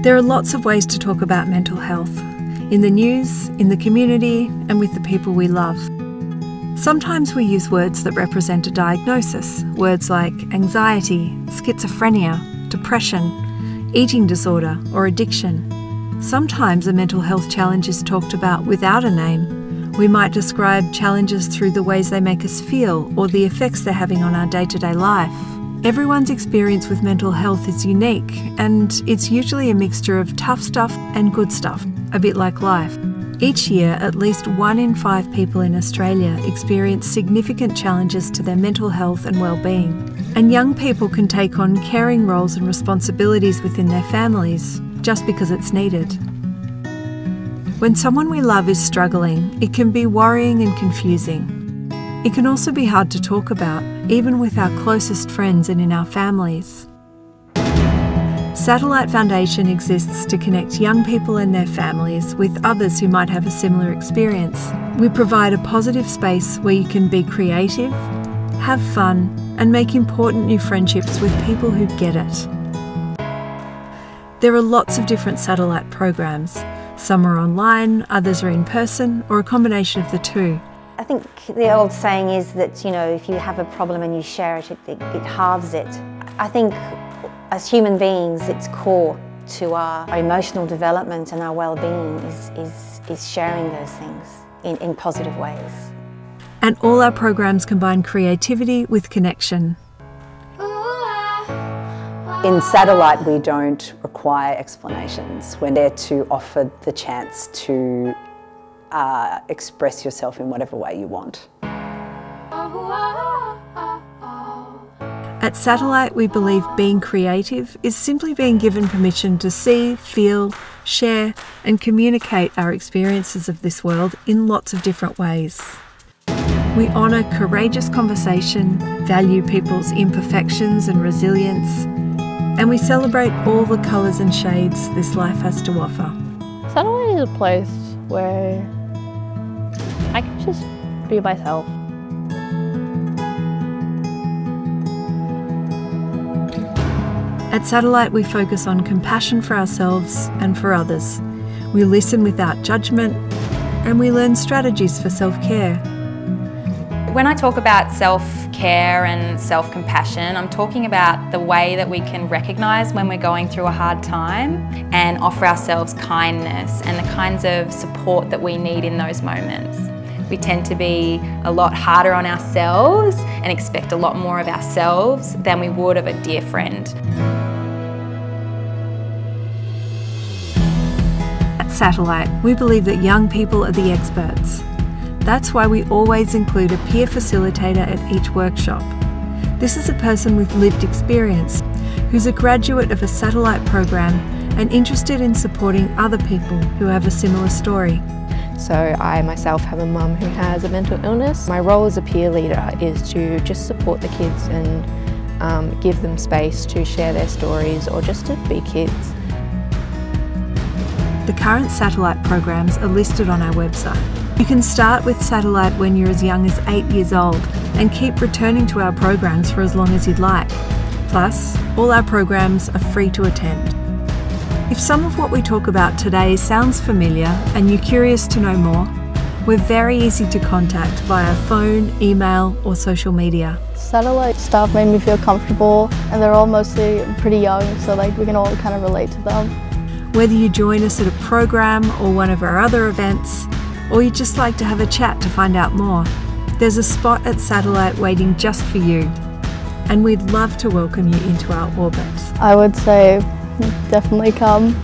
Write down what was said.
There are lots of ways to talk about mental health, in the news, in the community, and with the people we love. Sometimes we use words that represent a diagnosis, words like anxiety, schizophrenia, depression, eating disorder, or addiction. Sometimes a mental health challenge is talked about without a name. We might describe challenges through the ways they make us feel or the effects they're having on our day-to-day life. Everyone's experience with mental health is unique, and it's usually a mixture of tough stuff and good stuff, a bit like life. Each year, at least 1 in 5 people in Australia experience significant challenges to their mental health and well-being. And young people can take on caring roles and responsibilities within their families, just because it's needed. When someone we love is struggling, it can be worrying and confusing. It can also be hard to talk about, even with our closest friends and in our families. Satellite Foundation exists to connect young people and their families with others who might have a similar experience. We provide a positive space where you can be creative, have fun, and make important new friendships with people who get it. There are lots of different satellite programs. Some are online, others are in person, or a combination of the two. I think the old saying is that, if you have a problem and you share it, it halves it. I think as human beings, it's core to our emotional development and our well-being is sharing those things in positive ways. And all our programs combine creativity with connection. In Satellite, we don't require explanations. We're there to offer the chance to express yourself in whatever way you want. At Satellite, we believe being creative is simply being given permission to see, feel, share, and communicate our experiences of this world in lots of different ways. We honour courageous conversation, value people's imperfections and resilience, and we celebrate all the colours and shades this life has to offer. Satellite is a place where I can just be myself. At Satellite, we focus on compassion for ourselves and for others. We listen without judgment, and we learn strategies for self-care. When I talk about self-care and self-compassion, I'm talking about the way that we can recognise when we're going through a hard time and offer ourselves kindness and the kinds of support that we need in those moments. We tend to be a lot harder on ourselves and expect a lot more of ourselves than we would of a dear friend. At Satellite, we believe that young people are the experts. That's why we always include a peer facilitator at each workshop. This is a person with lived experience who's a graduate of a Satellite program and interested in supporting other people who have a similar story. So I myself have a mum who has a mental illness. My role as a peer leader is to just support the kids and give them space to share their stories or just to be kids. The current Satellite programs are listed on our website. You can start with Satellite when you're as young as 8 years old and keep returning to our programs for as long as you'd like. Plus, all our programs are free to attend. If some of what we talk about today sounds familiar and you're curious to know more, we're very easy to contact via phone, email or social media. Satellite staff made me feel comfortable, and they're all mostly pretty young, so we can all kind of relate to them. Whether you join us at a program or one of our other events, or you'd just like to have a chat to find out more, there's a spot at Satellite waiting just for you, and we'd love to welcome you into our orbit. I would say definitely come.